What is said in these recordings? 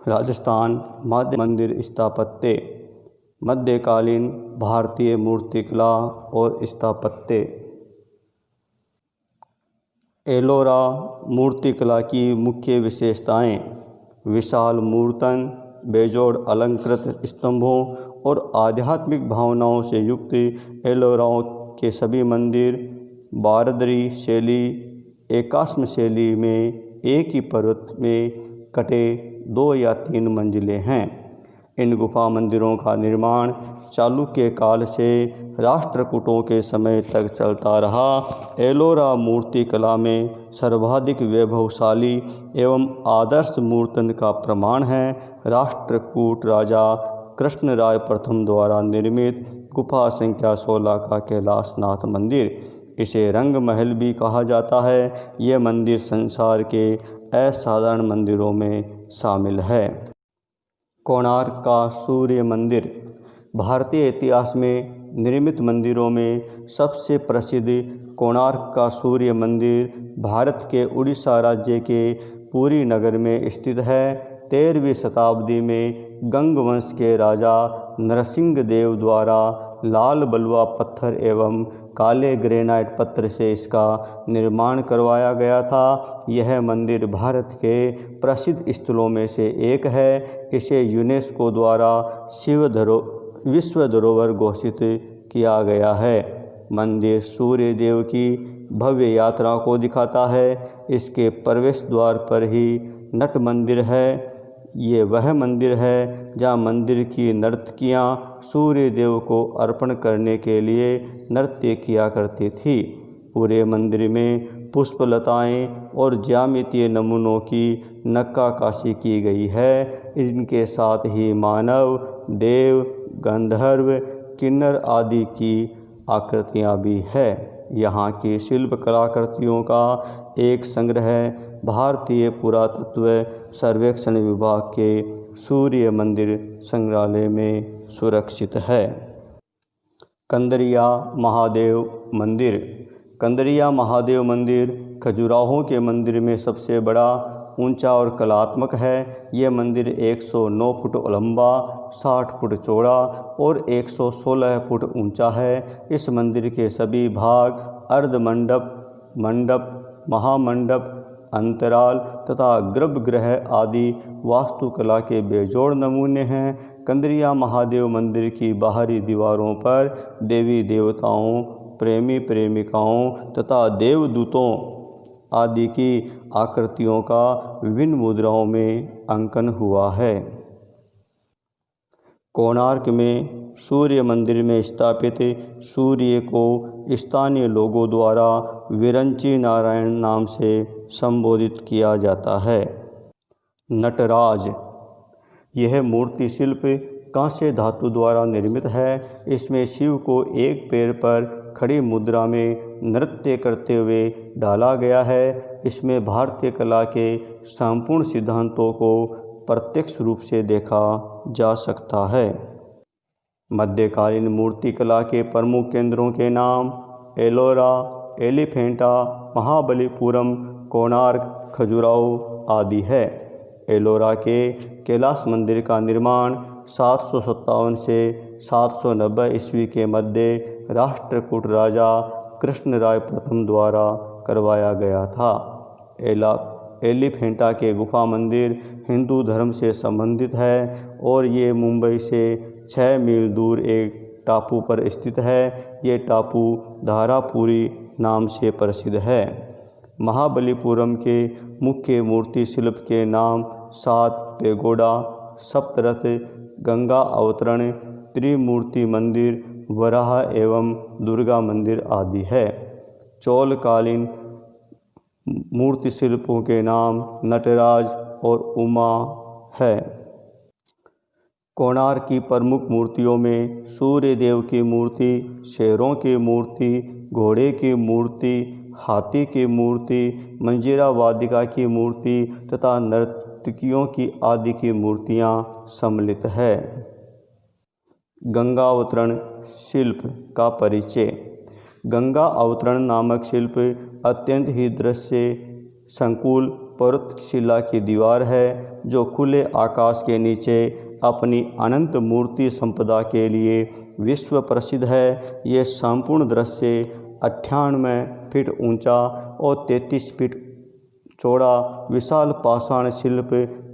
राजस्थान मध्य मंदिर स्थापत्य। मध्यकालीन भारतीय मूर्तिकला और स्थापत्य। एलोरा मूर्तिकला की मुख्य विशेषताएं: विशाल मूर्तन, बेजोड़ अलंकृत स्तंभों और आध्यात्मिक भावनाओं से युक्त एलोराओं के सभी मंदिर बारदरी शैली एकाश्म शैली में एक ही पर्वत में कटे 2 या 3 मंजिलें हैं। इन गुफा मंदिरों का निर्माण चालुक्य काल से राष्ट्रकूटों के समय तक चलता रहा। एलोरा मूर्तिकला में सर्वाधिक वैभवशाली एवं आदर्श मूर्तन का प्रमाण है। राष्ट्रकूट राजा कृष्णराय प्रथम द्वारा निर्मित गुफा संख्या 16 का कैलाशनाथ मंदिर, इसे रंग महल भी कहा जाता है। यह मंदिर संसार के असाधारण मंदिरों में शामिल है। कोणार्क का सूर्य मंदिर। भारतीय इतिहास में निर्मित मंदिरों में सबसे प्रसिद्ध कोणार्क का सूर्य मंदिर भारत के उड़ीसा राज्य के पुरी नगर में स्थित है। 13वीं शताब्दी में गंग वंश के राजा नरसिंह देव द्वारा लाल बलुआ पत्थर एवं काले ग्रेनाइट पत्थर से इसका निर्माण करवाया गया था। यह मंदिर भारत के प्रसिद्ध स्थलों में से एक है। इसे यूनेस्को द्वारा विश्व धरोहर घोषित किया गया है। मंदिर सूर्य देव की भव्य यात्रा को दिखाता है। इसके प्रवेश द्वार पर ही नट मंदिर है। ये वह मंदिर है जहाँ मंदिर की नर्तकियाँ सूर्य देव को अर्पण करने के लिए नृत्य किया करती थी। पूरे मंदिर में पुष्पलताएँ और ज्यामितीय नमूनों की नक्काशी की गई है। इनके साथ ही मानव, देव, गंधर्व, किन्नर आदि की आकृतियाँ भी है। यहाँ की शिल्प कलाकृतियों का एक संग्रह भारतीय पुरातत्व सर्वेक्षण विभाग के सूर्य मंदिर संग्रहालय में सुरक्षित है। कंदरिया महादेव मंदिर। कंदरिया महादेव मंदिर खजुराहो के मंदिर में सबसे बड़ा, ऊंचा और कलात्मक है। यह मंदिर 109 फुट लंबा, 60 फुट चौड़ा और 116 फुट ऊंचा है। इस मंदिर के सभी भाग अर्धमंडप, मंडप, महामंडप, अंतराल तथा गर्भगृह आदि वास्तुकला के बेजोड़ नमूने हैं। कंदरिया महादेव मंदिर की बाहरी दीवारों पर देवी देवताओं, प्रेमी प्रेमिकाओं तथा देवदूतों आदि की आकृतियों का विभिन्न मुद्राओं में अंकन हुआ है। कोणार्क में सूर्य मंदिर में स्थापित सूर्य को स्थानीय लोगों द्वारा विरंची नारायण नाम से संबोधित किया जाता है। नटराज। यह मूर्ति शिल्प कांस्य धातु द्वारा निर्मित है। इसमें शिव को एक पैर पर खड़ी मुद्रा में नृत्य करते हुए डाला गया है। इसमें भारतीय कला के संपूर्ण सिद्धांतों को प्रत्यक्ष रूप से देखा जा सकता है। मध्यकालीन मूर्तिकला के प्रमुख केंद्रों के नाम एलोरा, एलिफेंटा, महाबलीपुरम, कोणार्क, खजुराहो आदि है। एलोरा के कैलाश मंदिर का निर्माण 757 से 790 ईस्वी के मध्य राष्ट्रकूट राजा कृष्णराय प्रथम द्वारा करवाया गया था। एलिफेंटा के गुफा मंदिर हिंदू धर्म से संबंधित है और ये मुंबई से 6 मील दूर एक टापू पर स्थित है। ये टापू धारापुरी नाम से प्रसिद्ध है। महाबलीपुरम के मुख्य मूर्ति शिल्प के नाम 7 पेगोडा, सप्तरथ, गंगा अवतरण, त्रिमूर्ति मंदिर, वराह एवं दुर्गा मंदिर आदि है। चोलकालीन मूर्ति शिल्पों के नाम नटराज और उमा है। कोणार्क की प्रमुख मूर्तियों में सूर्य देव की मूर्ति, शेरों की मूर्ति, घोड़े की मूर्ति, हाथी की मूर्ति, मंजीरा वादिका की मूर्ति तथा नर्तकियों की आदि की मूर्तियां सम्मिलित है। गंगा अवतरण शिल्प का परिचय। गंगा अवतरण नामक शिल्प अत्यंत ही दृश्य, संकुल पर्वत शिला की दीवार है जो खुले आकाश के नीचे अपनी अनंत मूर्ति संपदा के लिए विश्व प्रसिद्ध है। ये संपूर्ण दृश्य 98 फीट ऊंचा और 33 फीट चौड़ा विशाल पाषाण शिल्प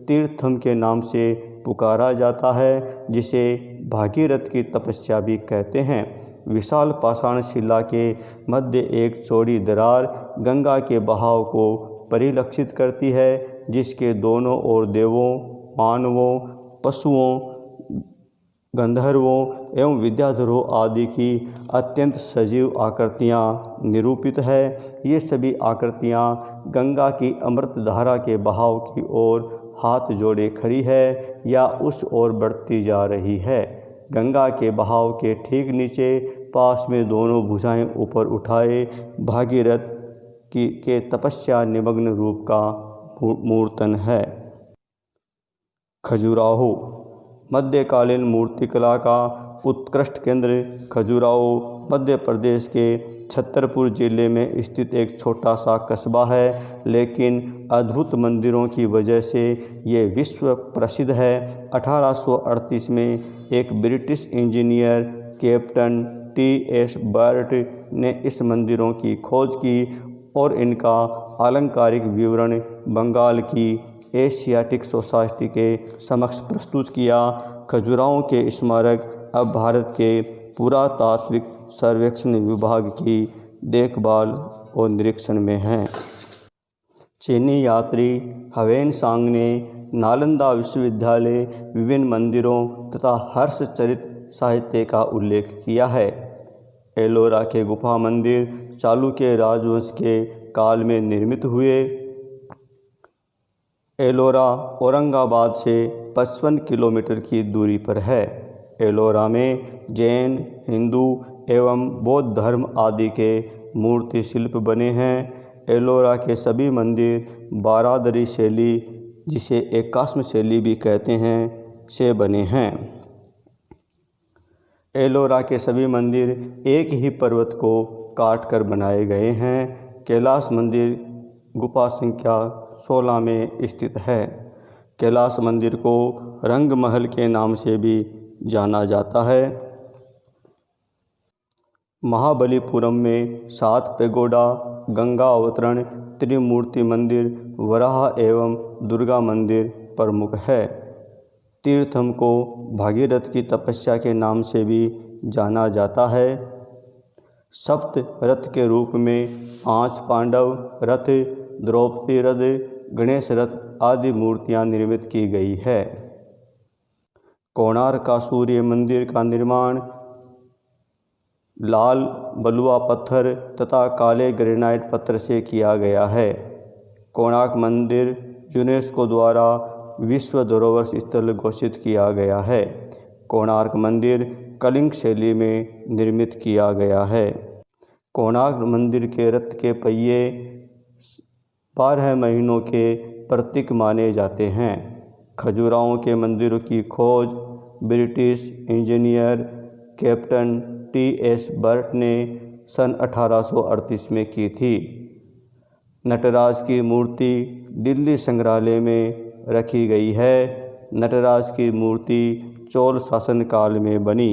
तीर्थम के नाम से पुकारा जाता है, जिसे भागीरथ की तपस्या भी कहते हैं। विशाल पाषाण शिला के मध्य एक चौड़ी दरार गंगा के बहाव को परिलक्षित करती है, जिसके दोनों ओर देवों, मानवों, पशुओं, गंधर्वों एवं विद्याधरों आदि की अत्यंत सजीव आकृतियाँ निरूपित है। ये सभी आकृतियाँ गंगा की अमृत धारा के बहाव की ओर हाथ जोड़े खड़ी है या उस ओर बढ़ती जा रही है। गंगा के बहाव के ठीक नीचे पास में दोनों भुजाएं ऊपर उठाए भागीरथ के तपस्या निमग्न रूप का मूर्तन है। खजुराहो मध्यकालीन मूर्तिकला का उत्कृष्ट केंद्र खजुराहो मध्य प्रदेश के छतरपुर जिले में स्थित एक छोटा सा कस्बा है, लेकिन अद्भुत मंदिरों की वजह से ये विश्व प्रसिद्ध है। 1838 में एक British engineer captain T.S. Burt ने इस मंदिरों की खोज की और इनका आलंकारिक विवरण बंगाल की एशियाटिक सोसाइटी के समक्ष प्रस्तुत किया। खजुराहो के स्मारक अब भारत के पुरातात्विक सर्वेक्षण विभाग की देखभाल और निरीक्षण में हैं। चीनी यात्री ह्वेनसांग ने नालंदा विश्वविद्यालय विभिन्न मंदिरों तथा हर्षचरित साहित्य का उल्लेख किया है। एलोरा के गुफा मंदिर चालुक्य राजवंश के काल में निर्मित हुए। एलोरा औरंगाबाद से 55 किलोमीटर की दूरी पर है। एलोरा में जैन, हिंदू एवं बौद्ध धर्म आदि के मूर्ति शिल्प बने हैं। एलोरा के सभी मंदिर बारादरी शैली, जिसे एकाश्म शैली भी कहते हैं, से बने हैं। एलोरा के सभी मंदिर एक ही पर्वत को काटकर बनाए गए हैं। कैलाश मंदिर गुफा संख्या 16 में स्थित है। कैलाश मंदिर को रंग महल के नाम से भी जाना जाता है। महाबलीपुरम में 7 पैगोडा, गंगा अवतरण, त्रिमूर्ति मंदिर, वराह एवं दुर्गा मंदिर प्रमुख है। तीर्थम को भागीरथ की तपस्या के नाम से भी जाना जाता है। सप्त रथ के रूप में 5 पांडव रथ, द्रौपदी रथ, गणेश रथ आदि मूर्तियां निर्मित की गई है। कोणार्क का सूर्य मंदिर का निर्माण लाल बलुआ पत्थर तथा काले ग्रेनाइट पत्थर से किया गया है। कोणार्क मंदिर यूनेस्को द्वारा विश्व धरोहर स्थल घोषित किया गया है। कोणार्क मंदिर कलिंग शैली में निर्मित किया गया है। कोणार्क मंदिर के रथ के पहिए 12 महीनों के प्रतीक माने जाते हैं। खजुराहो के मंदिरों की खोज British engineer captain T.S. Burt ने सन 1838 में की थी। नटराज की मूर्ति दिल्ली संग्रहालय में रखी गई है। नटराज की मूर्ति चोल शासनकाल में बनी।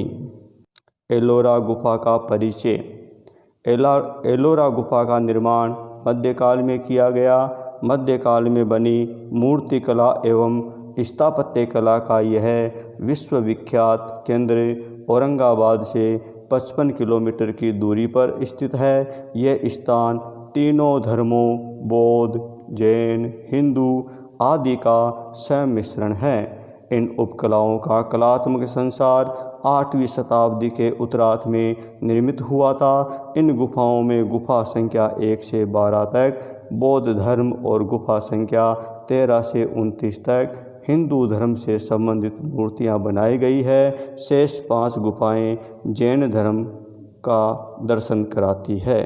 एलोरा गुफा का परिचय। एलोरा गुफा का निर्माण मध्यकाल में किया गया। मध्यकाल में बनी मूर्तिकला एवं स्थापत्य कला का यह विश्वविख्यात केंद्र औरंगाबाद से 55 किलोमीटर की दूरी पर स्थित है। यह स्थान तीनों धर्मों बौद्ध, जैन, हिंदू आदि का सम्मिश्रण है। इन उपकलाओं का कलात्मक संसार 8वीं शताब्दी के उत्तरार्ध में निर्मित हुआ था। इन गुफाओं में गुफा संख्या 1 से 12 तक बौद्ध धर्म और गुफा संख्या 13 से 29 तक हिंदू धर्म से संबंधित मूर्तियां बनाई गई है। शेष 5 गुफाएं जैन धर्म का दर्शन कराती है।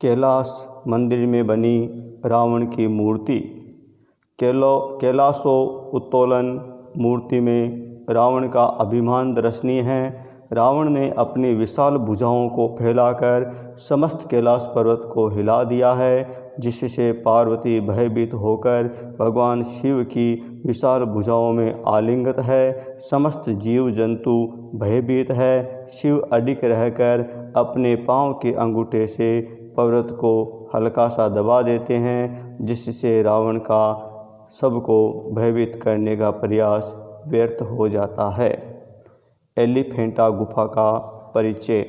कैलाश मंदिर में बनी रावण की मूर्ति। कैलाशो उत्तोलन मूर्ति में रावण का अभिमान दर्शनीय है। रावण ने अपनी विशाल भुजाओं को फैलाकर समस्त कैलाश पर्वत को हिला दिया है, जिससे पार्वती भयभीत होकर भगवान शिव की विशाल भुजाओं में आलिंगत है। समस्त जीव जंतु भयभीत है। शिव अडिग रहकर अपने पांव के अंगूठे से पर्वत को हल्का सा दबा देते हैं, जिससे रावण का सबको भयभीत करने का प्रयास व्यर्थ हो जाता है। एलिफेंटा गुफा का परिचय।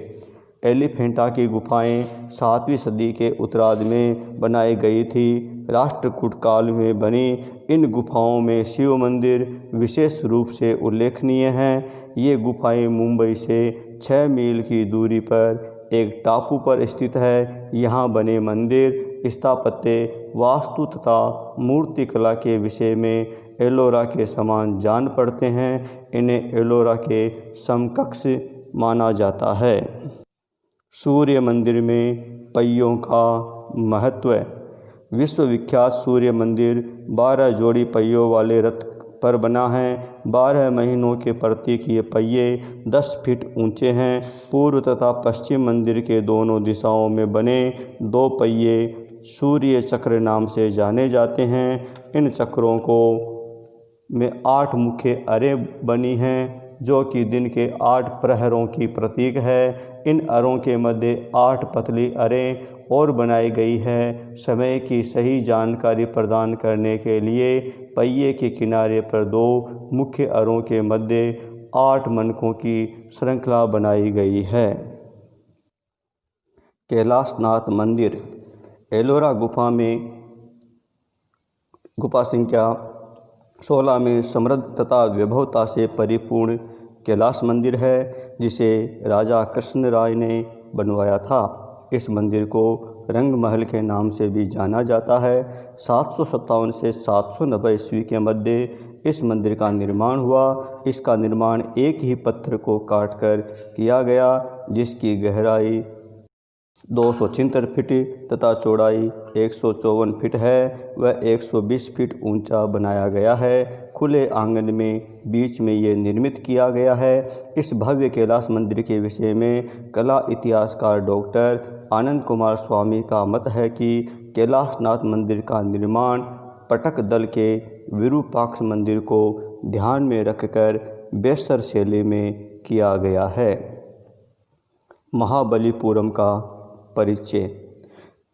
एलिफेंटा की गुफाएं 7वीं सदी के उत्तरार्ध में बनाई गई थी। राष्ट्रकूट काल में बनी इन गुफाओं में शिव मंदिर विशेष रूप से उल्लेखनीय हैं। ये गुफाएं मुंबई से 6 मील की दूरी पर एक टापू पर स्थित है। यहाँ बने मंदिर, स्थापत्य, वास्तु तथा मूर्तिकला के विषय में एलोरा के समान जान पड़ते हैं। इन्हें एलोरा के समकक्ष माना जाता है। सूर्य मंदिर में पहियों का महत्व। विश्वविख्यात सूर्य मंदिर 12 जोड़ी पहियों वाले रथ पर बना है। 12 महीनों के प्रतीक ये पहिए 10 फीट ऊंचे हैं। पूर्व तथा पश्चिम मंदिर के दोनों दिशाओं में बने 2 पहिए सूर्य चक्र नाम से जाने जाते हैं। इन चक्रों को में 8 मुख्य अरें बनी हैं, जो कि दिन के 8 प्रहरों की प्रतीक है। इन अरों के मध्य 8 पतली अरें और बनाई गई है। समय की सही जानकारी प्रदान करने के लिए पहिए के किनारे पर 2 मुख्य अरों के मध्य 8 मनकों की श्रृंखला बनाई गई है। कैलाशनाथ मंदिर। एलोरा गुफा संख्या 16 में समृद्ध तथा वैभवता से परिपूर्ण कैलाश मंदिर है, जिसे राजा कृष्ण राय ने बनवाया था। इस मंदिर को रंग महल के नाम से भी जाना जाता है। 757 से 790 ईस्वी के मध्य इस मंदिर का निर्माण हुआ। इसका निर्माण एक ही पत्थर को काटकर किया गया, जिसकी गहराई 276 फीट तथा चौड़ाई 154 फीट है। वह 120 फीट ऊंचा बनाया गया है। खुले आंगन में बीच में ये निर्मित किया गया है। इस भव्य कैलाश मंदिर के विषय में कला इतिहासकार डॉक्टर आनंद कुमार स्वामी का मत है कि कैलाशनाथ मंदिर का निर्माण पटक दल के विरूपाक्ष मंदिर को ध्यान में रखकर बेसर शैली में किया गया है। महाबलीपुरम का परिचय।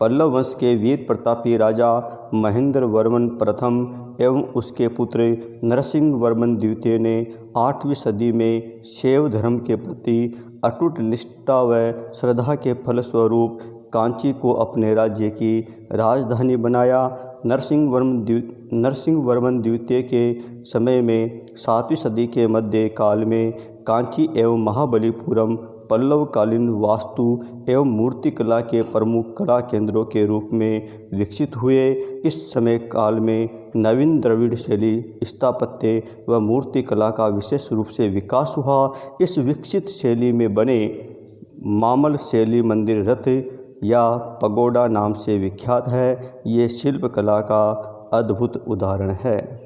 पल्लव वंश के वीर प्रतापी राजा महेंद्र वर्मन प्रथम एवं उसके पुत्र नरसिंह वर्मन द्वितीय ने 8वीं सदी में शैव धर्म के प्रति अटूट निष्ठा व श्रद्धा के फलस्वरूप कांची को अपने राज्य की राजधानी बनाया। नरसिंह वर्मन द्वितीय के समय में 7वीं सदी के मध्य काल में कांची एवं महाबलीपुरम पल्लवकालीन वास्तु एवं मूर्तिकला के प्रमुख कला केंद्रों के रूप में विकसित हुए। इस समय काल में नवीन द्रविड़ शैली स्थापत्य व मूर्तिकला का विशेष रूप से विकास हुआ। इस विकसित शैली में बने मामल शैली मंदिर रथ या पगोडा नाम से विख्यात है। ये शिल्पकला का अद्भुत उदाहरण है।